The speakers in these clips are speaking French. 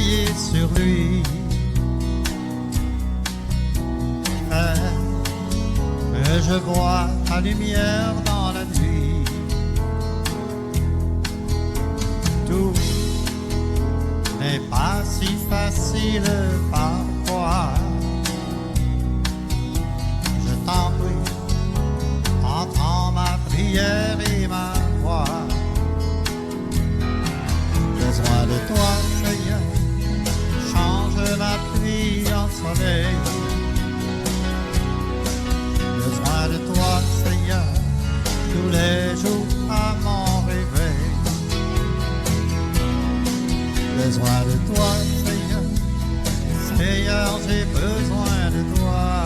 veiller sur lui. Que je vois ta lumière dans la nuit. Tout n'est pas si facile parfois. Je t'en prie, entends ma prière et ma voix. Besoin de toi, Seigneur, change ma pluie en soleil. Besoin de toi, Seigneur, tous les jours à mon réveil. Besoin de toi, Seigneur, Seigneur, j'ai besoin de toi.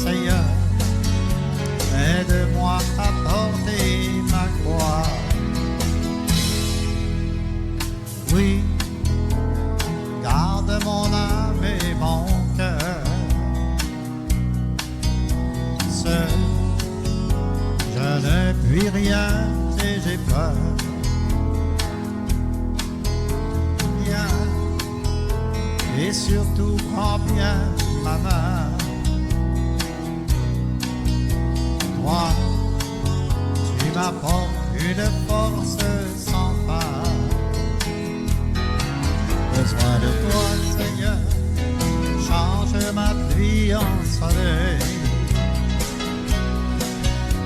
Seigneur, aide-moi à porter ma croix. Oui, garde mon âme et mon cœur. Seul, je ne puis rien et j'ai peur. Viens, et surtout prends bien ma main. Toi, tu m'apportes une force sans fin. Besoin de toi, Seigneur, change ma pluie en soleil.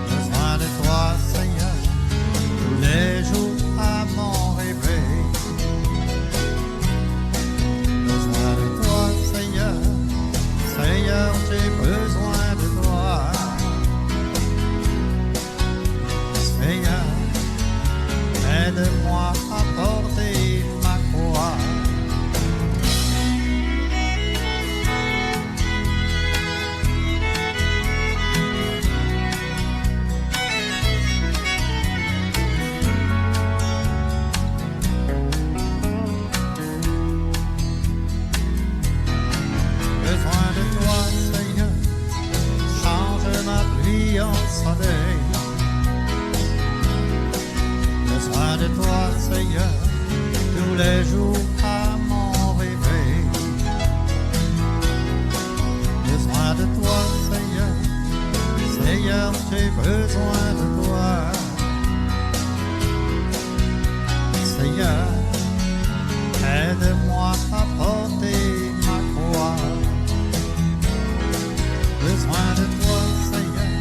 Besoin de toi, Seigneur, tous les jours à mon réveil. Besoin de toi, Seigneur, Seigneur, j'ai besoin de toi. Seigneur, aide-moi à porter ma croix. Besoin de toi, Seigneur, change ma pluie en soleil. Besoin de toi, Seigneur, tous les jours à mon réveil. Besoin de toi, Seigneur, Seigneur, j'ai besoin de toi. Seigneur, aide-moi à porter ma croix. Besoin de toi, Seigneur,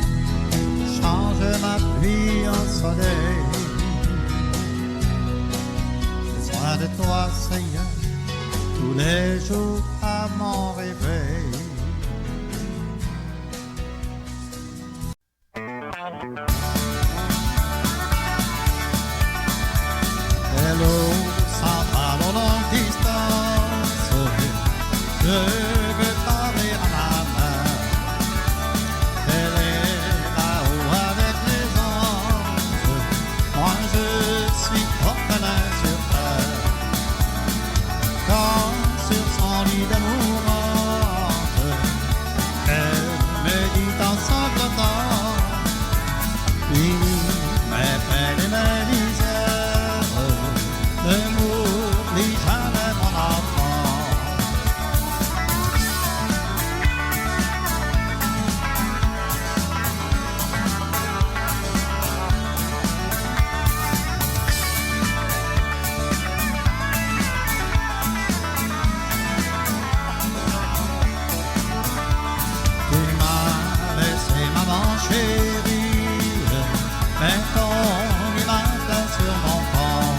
change ma pluie en soleil. Besoin de toi, Seigneur, tous les jours à mon réveil. Hello, sans parler longue distance, je veux parler à ma main. Elle est là-haut avec les anges, moi je suis orphelin sur terre. Comme sur son lit d'amour morte, elle me dit en sanglotant, fini mes peines et mes misères, ne m'oublie jamais mon enfant. Tu m'as laissé maman chérie, mais ton image sur mon front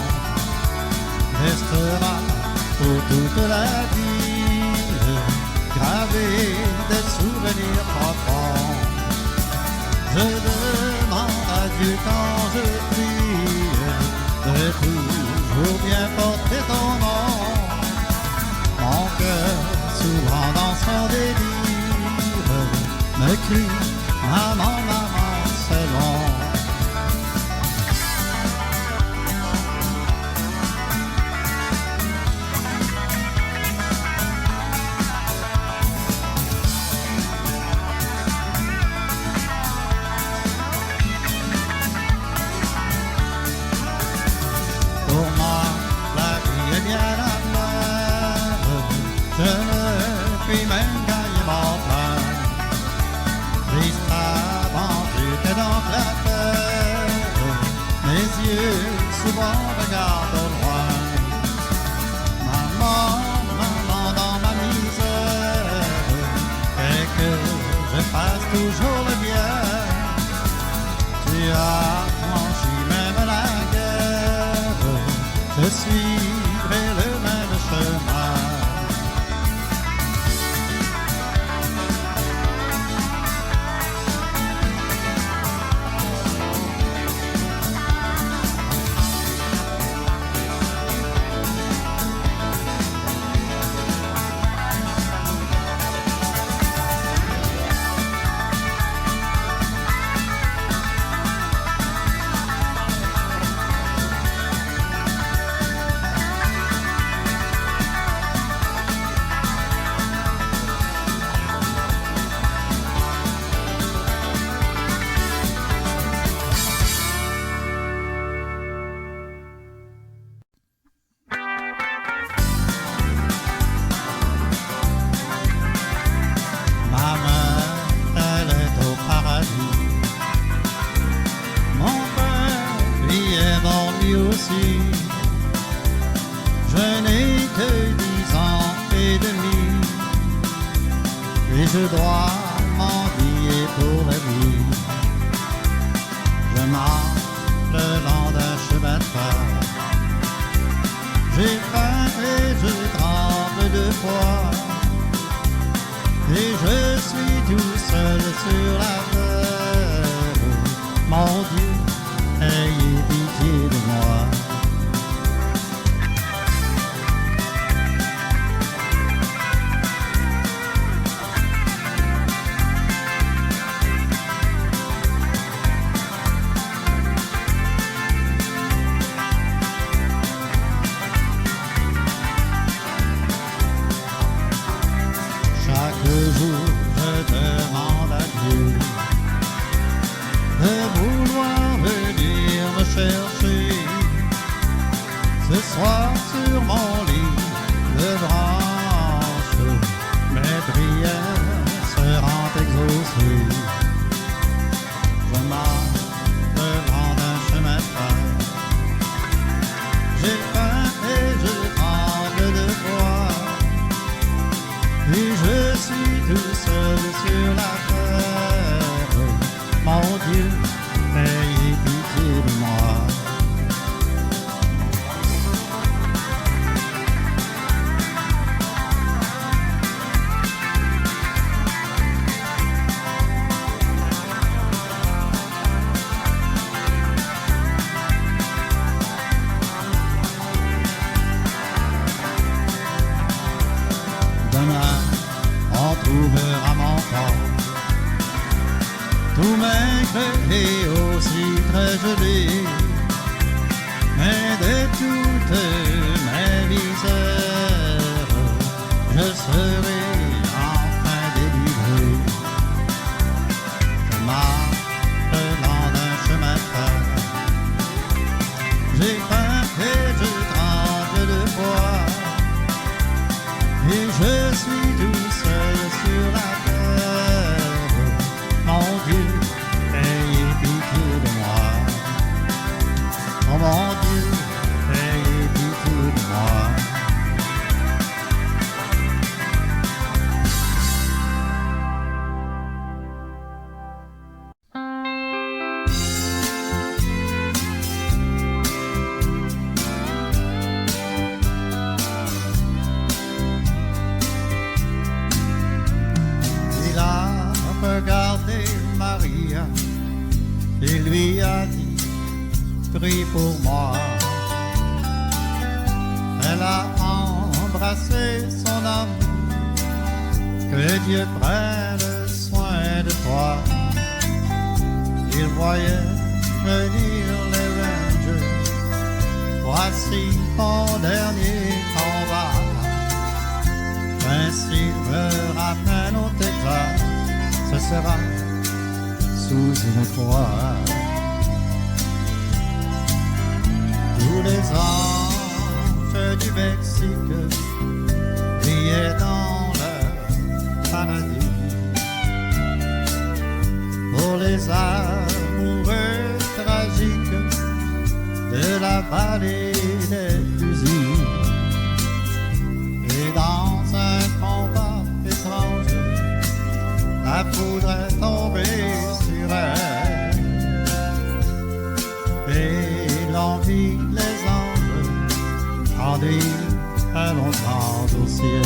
restera pour toute la vie, gravé des souvenirs profonds. Je demande à Dieu quand je prie de toujours bien porter ton nom. Mon cœur souvent dans son délire me crie maman, maman, c'est long. aussi. Je n'ai que 10 ans et demi, et je dois m'envier pour la vie. Je marche le long d'un chemin de fer. J'ai faim et je tremble de froid, et je suis tout seul sur la terre. Mon Dieu, ayez pitié de moi. Chaque jour je demande à Dieu de vouloir venir me chercher. Ce soir sur mon lit de branche, mes prières seront exaucées. Je marche le long d'un chemin de fer. J'ai faim et je tremble de froid, et je suis tout seul sur la terre. Mon Dieu, ayez pitié de moi. Demain, on trouvera mon corps, tout maigre et aussi très gelé, mais de toutes mes misères, je serai enfin délivré. Je marche le long d'un chemin de fer. J'ai faim et je tremble de froid, et je suis tout seul sur la terre. Mon Dieu, ayez pitié de moi. Oh mon Dieu, ayez pitié de moi. Il a regardé Maria et lui a dit, prie pour moi. Elle a embrassé son homme, que Dieu prenne soin de toi. Il voyait venir les Rangers, voici ton dernier combat. Ainsi me ramène au Texas, ce sera sous une croix. Tous les anges du Mexique brillaient dans leur paradis. Pour les amoureux tragiques de la vallée des fusils, et dans un combat étrange, la foudre est tombée sur elle, et l'envie les anges conduit à longtemps au ciel.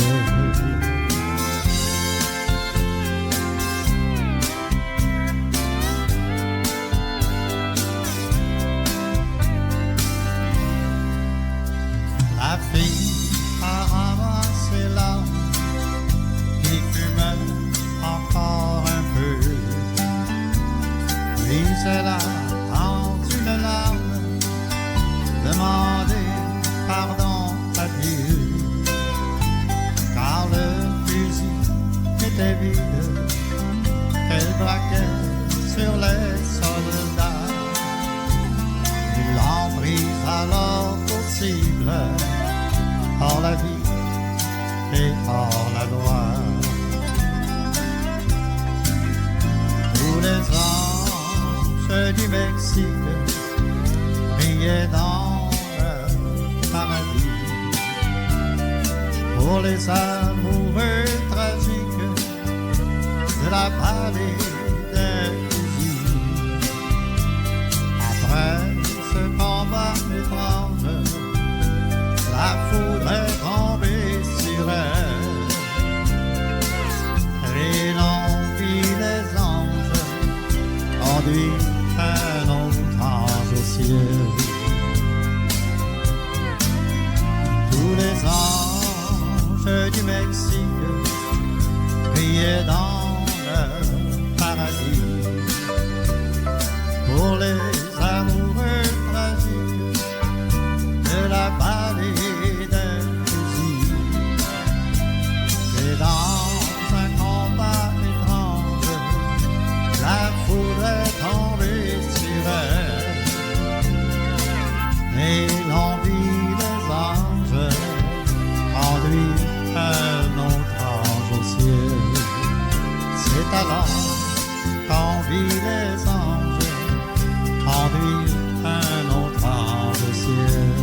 La fille a ramassé l'arme qui fumait encore un peu, puis elle a tendu une larme, demandé pardon à Dieu, car le fusil était vide qu'elle braquait sur les soldats. Il l'en prit alors pour cible, hors la vie et hors la loi. Tous les anges du Mexique brillaient dans paradis. Pour les amoureux tragiques de la vallée des fusils. Après ce combat étrange, la foudre est tombée sur elle. Et l'on vit les anges conduire un autre ange au ciel. Tous les anges du Mexique priaient dans le paradis pour les amoureux tragiques de la vallée des fusils. Et dans un combat étrange, la foudre est tombée sur elle. Et l'on vit les anges conduire un autre ange au ciel. C'est alors qu'on vit les anges conduire un autre ange au ciel.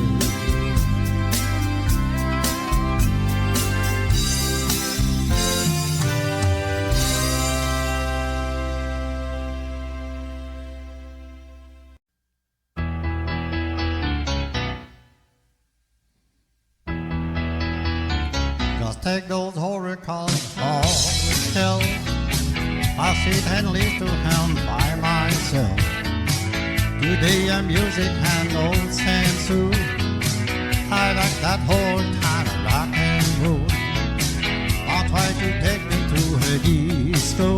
Just take those horror calls off the shelf. I sit and listen to him by myself. Today I'm music and old sensu. I like that whole kind of rock and roll. I'll try to take me to a disco.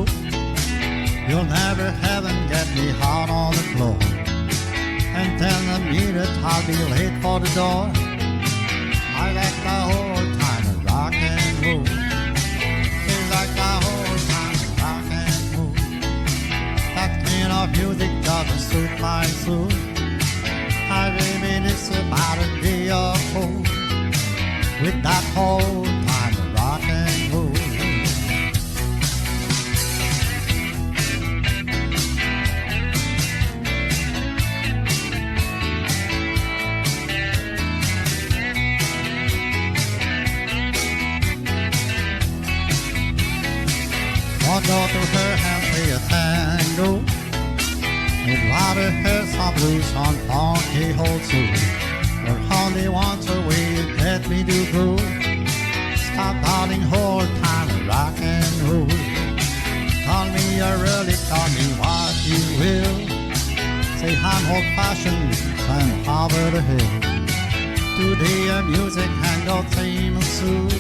You'll never heaven get me out on the floor. And 10 minutes I'll be late for the door. I like the whole kind of rock and roll. It's like the whole kind of rock and roll. That kind of music doesn't suit my soul. I reminisce about a day or four with that whole kind of rock and roll. I'll go to her and play a tango. I'd rather hear some blues on funky old soul. There only once a way you let me to go. Stop darling, whole time of rock and roll. Call me or really call me what you will. Say I'm old-fashioned and over the hill. Today a music and no theme soul.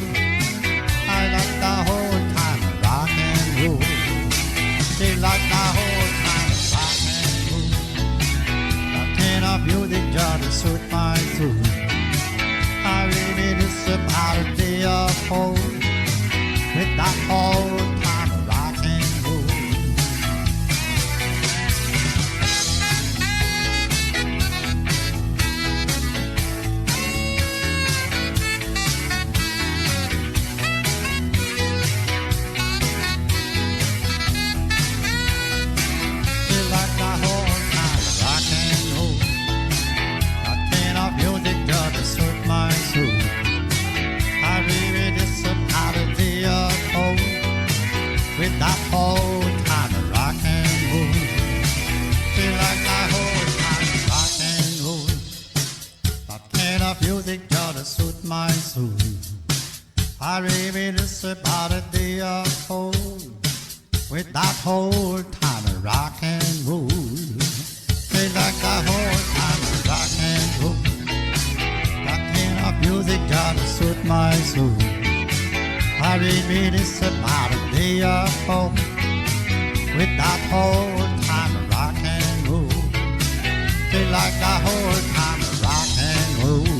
I like the whole time of rock and roll. They like the whole time of rock and roll. That kind of music just suit my soul. I reminisce about a day or four with that whole time of rock and roll. With that whole time of rock and roll. Feel like that whole time of rock and roll. That kind of music just suit my soul. I reminisce about a day or four with that whole time of rock and roll. Feel like that whole time of rock and roll. That kind of music just suit my soul. I reminisce about a day or four with that whole time of rock and roll. Feel like the whole time of rock and roll.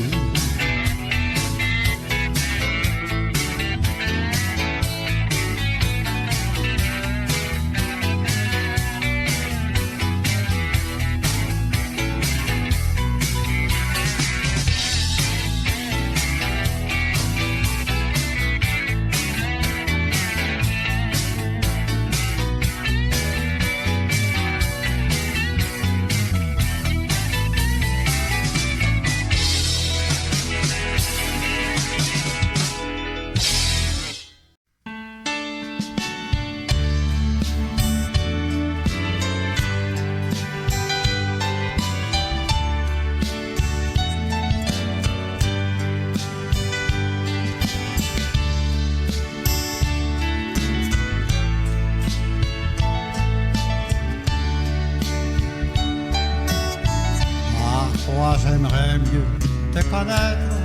toi j'aimerais mieux te connaître.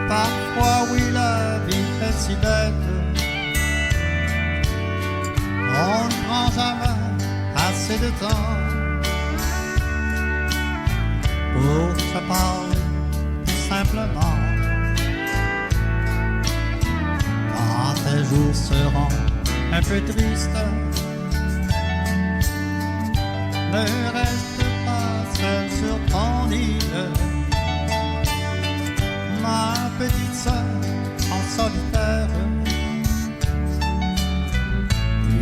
Parfois oui la vie est si bête, on ne prend jamais assez de temps pour se parler simplement. Quand tes jours seront un peu tristes, ne reste pas seul sur ton île, ma petite sœur en solitaire.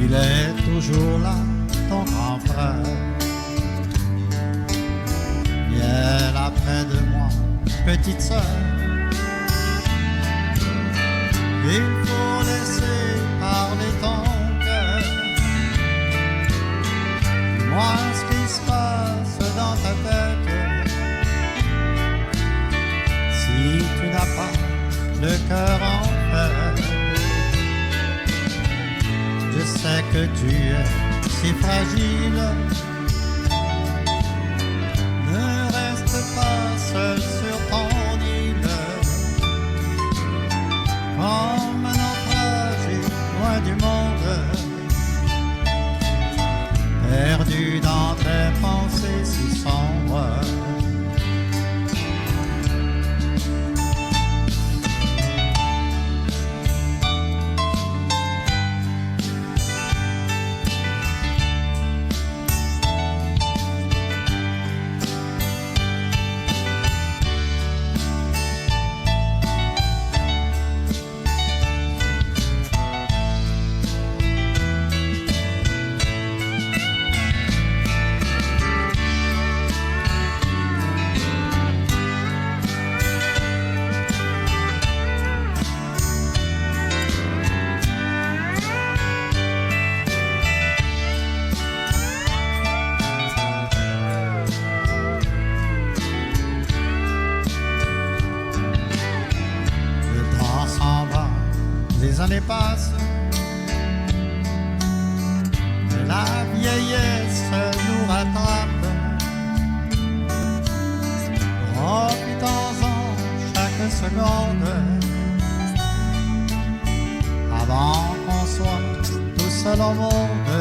Il est toujours là, ton grand frère. Viens là près de moi, petite sœur. Il faut laisser parler ton cœur. Dis-moi ce qui se passe dans ta tête. Si tu n'as pas le cœur en fer, je sais que tu es si fragile. Ne reste pas seul sur ton île, comme un naufragé loin du monde, perdu dans tes pensées si sombres. Les années passent, mais la vieillesse nous rattrape. Profitons-en chaque seconde avant qu'on soit tout seul au monde.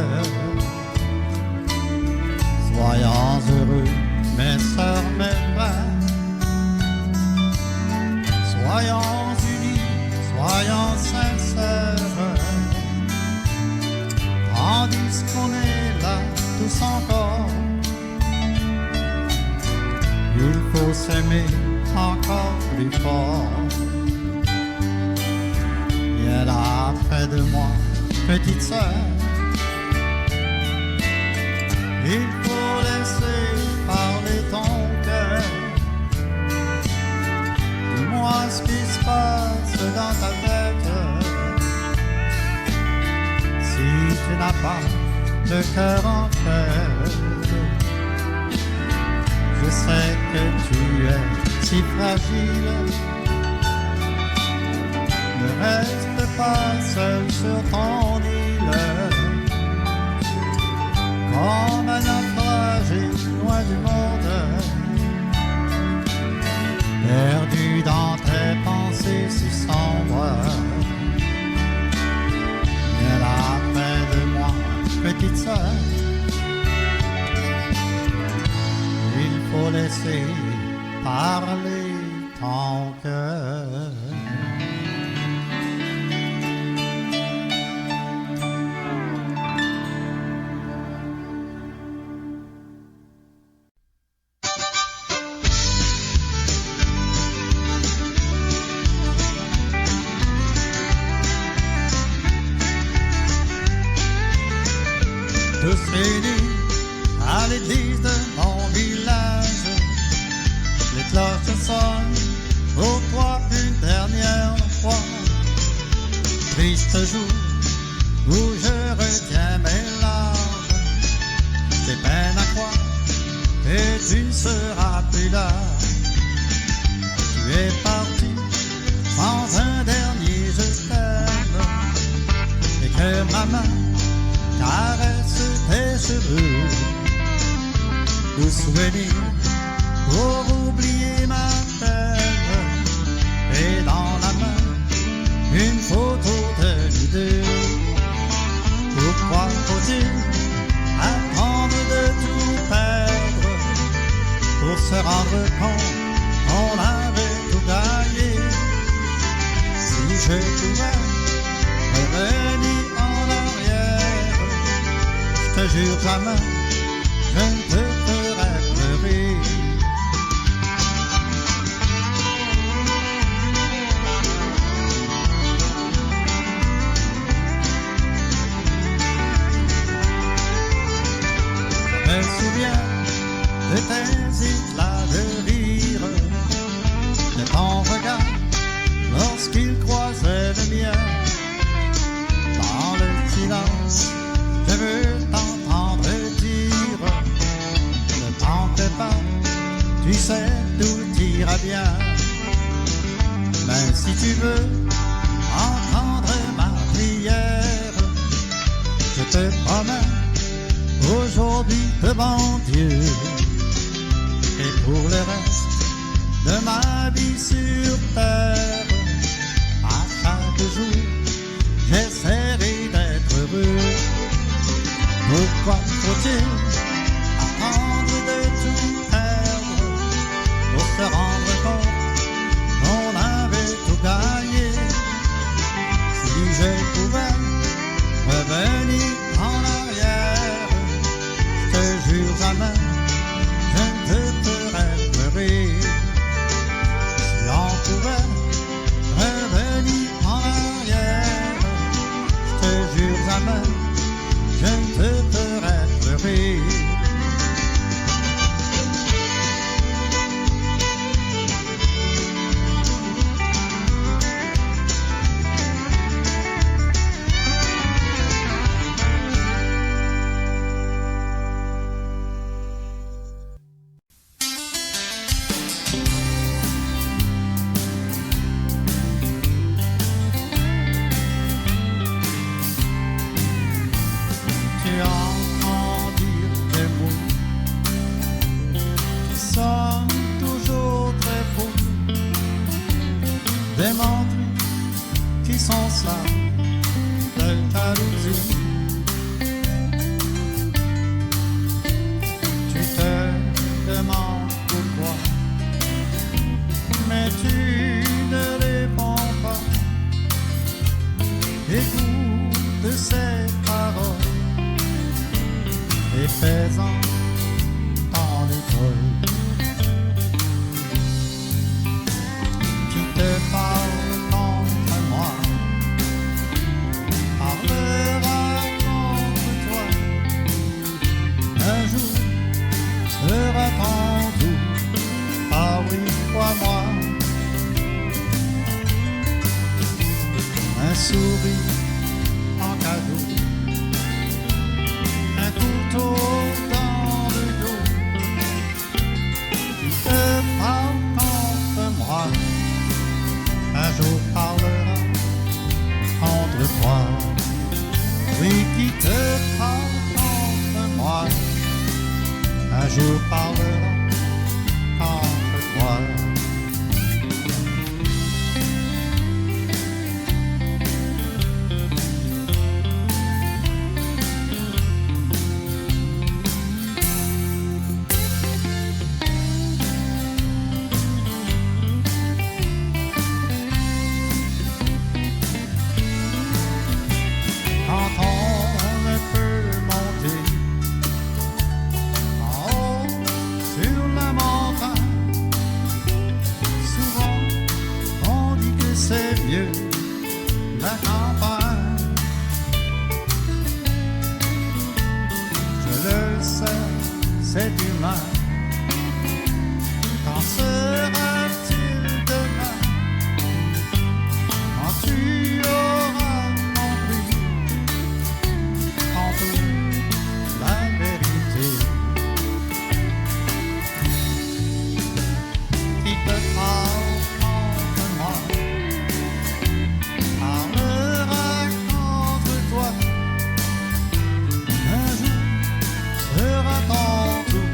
Soyons heureux, mes sœurs, mes frères. Soyons unis, soyons sincères, tandis qu'on est là tous encore. Il faut s'aimer encore plus fort. Viens là près de moi, petite sœur. Il faut laisser parler ton cœur. Dis-moi ce qui se passe dans ta tête. Si tu n'as pas le cœur en fer, je sais que tu es si fragile. Ne reste pas seul sur ton île, comme un naufragé loin du monde, perdu dans tes pensées si sombres. Viens là près de moi, petite sœur. Il faut laisser parler ton cœur. Tous réunis à l'église de mon village, les cloches sonnent pour toi une dernière fois. Triste jour où je retiens mes larmes, j'ai peine à croire que tu ne seras plus là. Tu es parti sans un dernier je t'aime, et que ma main caresse tes cheveux. nos souvenirs pour oublier ma peine. Et dans la main, une photo de nous deux. Pourquoi faut-il attendre de tout perdre pour se rendre compte qu'on avait tout gagné? Si je pouvais revenir en arrière, je te jure jamais, je ne te ferais pleurer. Je me souviens de tes éclats de rire, de ton regard lorsqu'il croisait le mien. Dans le silence, je veux t'entendre dire: ne t'en fais pas, tu sais, tout ira bien. Mais si tu veux entendre ma prière, je te promets aujourd'hui devant Dieu, et pour le reste de ma vie sur terre, à chaque jour j'essaierai d'être heureux. Pourquoi faut-il attendre de tout perdre pour se rendre compte qu'on avait tout gagné? Si je pouvais revenir en arrière, je te jure jamais, je ne te ferais pleurer. Si on pouvait revenir en arrière, je te jure jamais, je ne te ferais pleurer. Tu entends dire des mots qui sonnent toujours très faux, des mentiers qui sont sales de jalousie. Tu te demandes pourquoi, mais tu ne réponds pas. Écoute ces paroles et fais-en ton école. Qui te parle contre moi parlera contre toi. Un jour sera ton tour. Ah oui, crois-moi. Un sourire en cadeau, un couteau dans le dos, qui te parle contre moi, un jour parlera contre toi. Oui, qui te parle contre moi, un jour parlera contre toi. Quand on ne peut monter en haut sur la montagne, souvent on dit que c'est mieux la campagne. Je le sais, c'est humain. Qu'en sera-t-il demain quand tu auras compris tantôt la vérité? Qui te parle contre moi parlera contre toi. Un jour sera ton tour.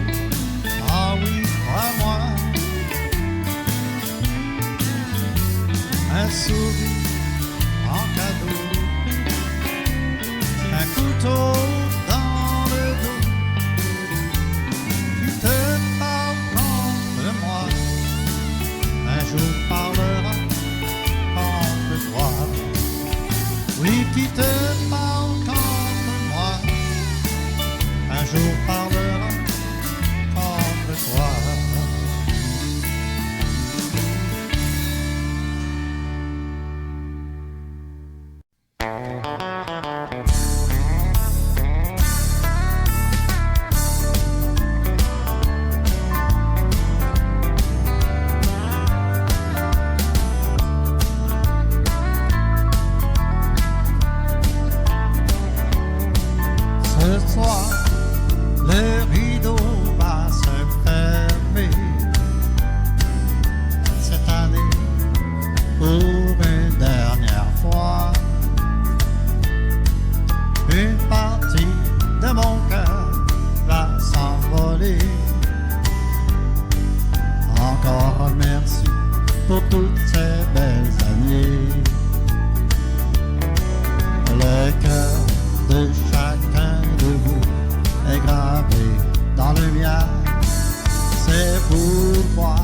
soir, le rideau va se fermer. Cette année, pour une dernière fois, une partie de mon cœur va s'envoler. Encore merci pour toutes ces belles années. Le cœur de chacun de vous est gravé dans le mien. C'est pourquoi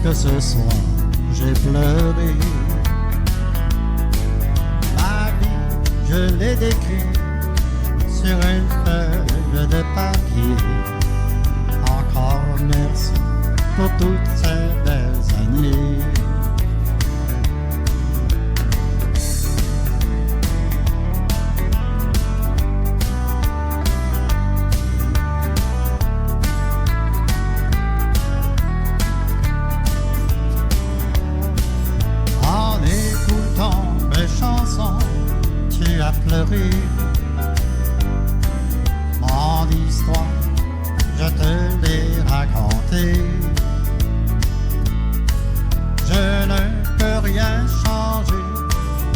que ce soir j'ai pleuré. Ma vie, je l'ai décrite sur une feuille de papier. Encore merci pour toutes ces belles années. En écoutant mes chansons, tu as pleuré. Mon histoire, je te l'ai racontée. Je ne peux rien changer,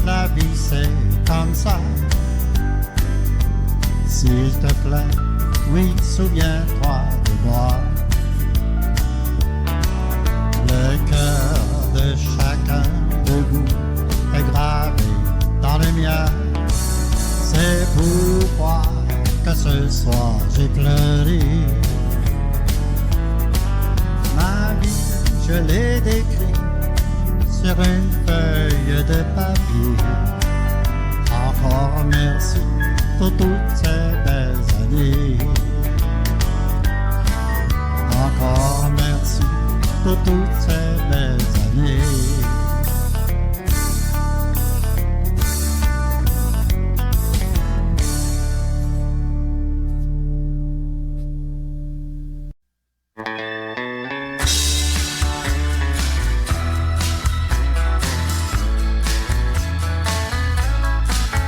la vie c'est comme ça. S'il te plaît, oui, souviens-toi de moi. Le cœur de chacun de vous est gravé dans le mien. C'est pourquoi que ce soir j'ai pleuré. Ma vie, je l'ai décrite sur une feuille de papier. Encore merci pour toutes ces belles années. Encore merci pour toutes ces belles années.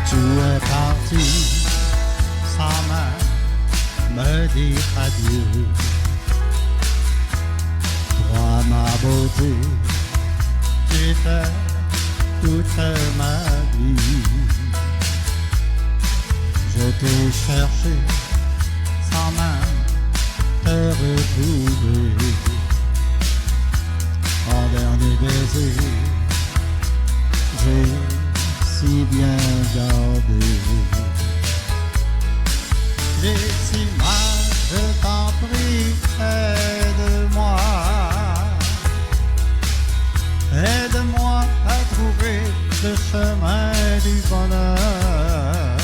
Tu es parti sans même me dire adieu. Toi ma beauté, tu étais toute ma vie. Je t'ai cherché sans même te retrouver. En dernier baiser, j'ai si bien gardé. J'ai si mal, je t'en prie, aide-moi. Aide-moi à trouver le chemin du bonheur.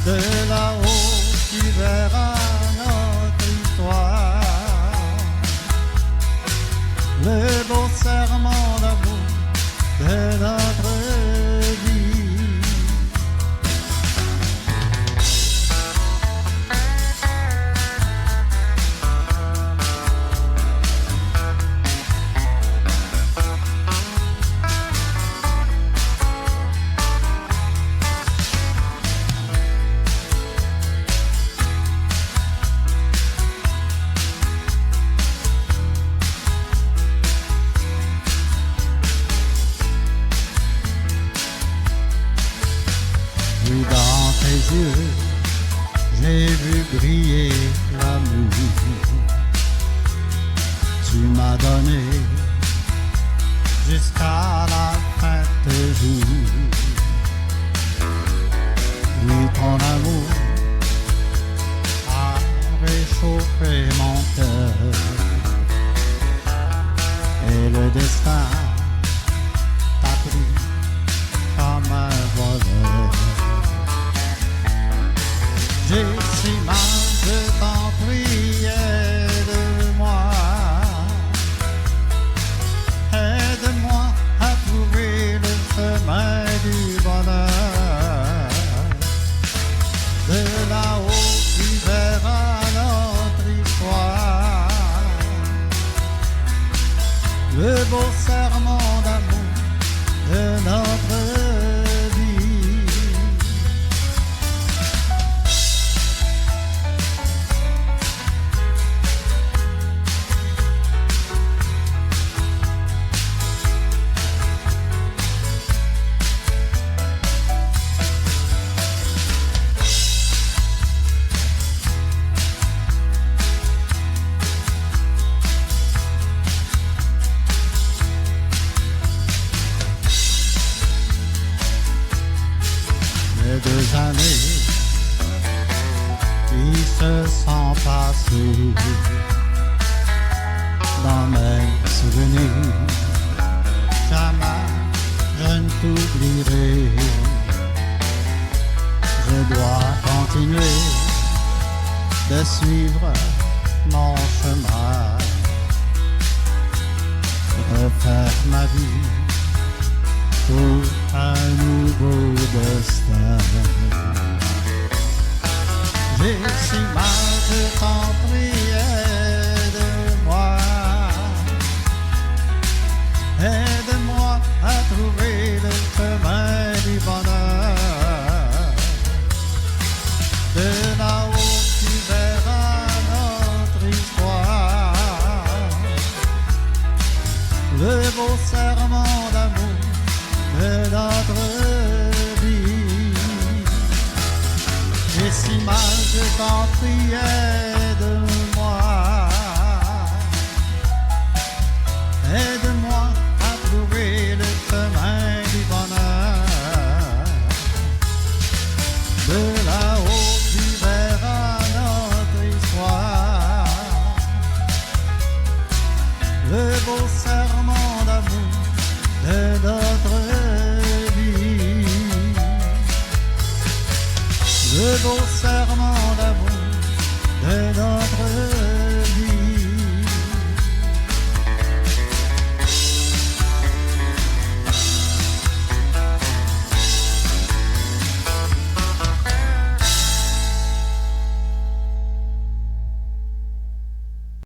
De là-haut, tu verras notre histoire. Le beau serment d'amour de notre vie. Oui, dans tes yeux, j'ai vu briller l'amour. Tu m'as donné jusqu'à la fin de tes jours. Oui, ton amour a réchauffé mon cœur. Et le destin t'a pris comme un voleur. J'ai si mal, je t'en prie, aide-moi. Aide-moi à trouver le chemin du bonheur. De là-haut, tu verras notre histoire. Le beau serment d'amour de notre vie. qui se sont passés dans mes souvenirs. Jamais je ne t'oublierai. Je dois continuer de suivre mon chemin, refaire ma vie pour un nouveau destin. J'ai si mal, je t'en prie, aide-moi. Aide-moi à trouver le chemin du bonheur. De là-haut tu verras notre histoire, le beau serment d'amour de notre vie. Et si mal je t'en prie, aide-moi. Aide-moi à trouver le chemin du bonheur. De là-haut tu verras notre histoire, le beau serment d'amour de notre vie. Le beau serment d'amour de notre vie.